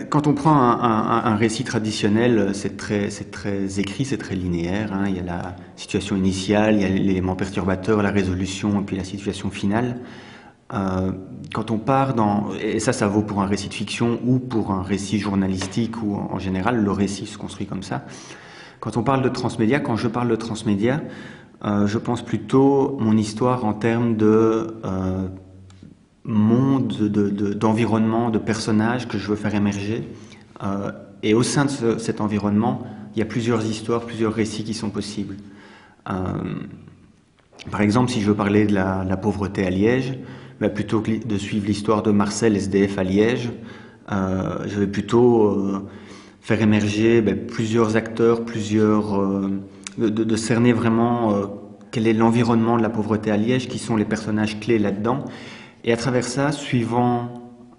Quand on prend un récit traditionnel, c'est très écrit, c'est très linéaire, hein. Il y a la situation initiale, il y a l'élément perturbateur, la résolution, et puis la situation finale. Quand on part et ça vaut pour un récit de fiction ou pour un récit journalistique, ou en général, le récit se construit comme ça. Quand on parle de transmédia, quand je parle de transmédia, je pense plutôt mon histoire en termes de monde, d'environnement, de personnages que je veux faire émerger. Et au sein de cet environnement, il y a plusieurs histoires, plusieurs récits qui sont possibles. Euh, Par exemple, si je veux parler de la pauvreté à Liège, plutôt que de suivre l'histoire de Marcel, SDF à Liège, je vais plutôt faire émerger plusieurs acteurs, de cerner vraiment quel est l'environnement de la pauvreté à Liège, qui sont les personnages clés là-dedans. Et à travers ça, suivant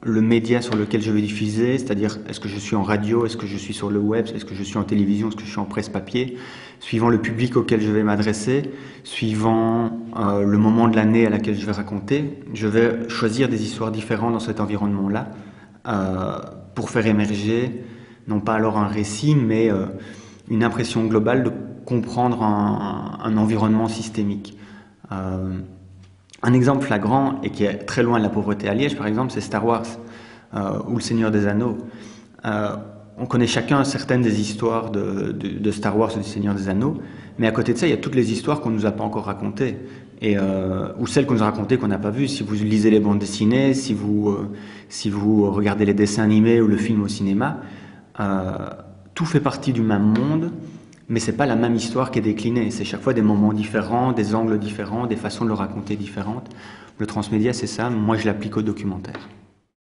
le média sur lequel je vais diffuser, c'est-à-dire est-ce que je suis en radio, est-ce que je suis sur le web, est-ce que je suis en télévision, est-ce que je suis en presse papier, suivant le public auquel je vais m'adresser, suivant le moment de l'année à laquelle je vais raconter, je vais choisir des histoires différentes dans cet environnement-là pour faire émerger, non pas alors un récit, mais une impression globale de comprendre un environnement systémique. Un exemple flagrant, et qui est très loin de la pauvreté à Liège, par exemple, c'est Star Wars ou Le Seigneur des Anneaux. On connaît chacun certaines des histoires de Star Wars ou du Seigneur des Anneaux, mais à côté de ça, il y a toutes les histoires qu'on ne nous a pas encore racontées, ou celles qu'on nous a racontées qu'on n'a pas vues. Si vous lisez les bandes dessinées, si vous regardez les dessins animés ou le film au cinéma, tout fait partie du même monde, mais c'est pas la même histoire qui est déclinée. C'est chaque fois des moments différents, des angles différents, des façons de le raconter différentes. Le transmédia, c'est ça. Moi, je l'applique au documentaire.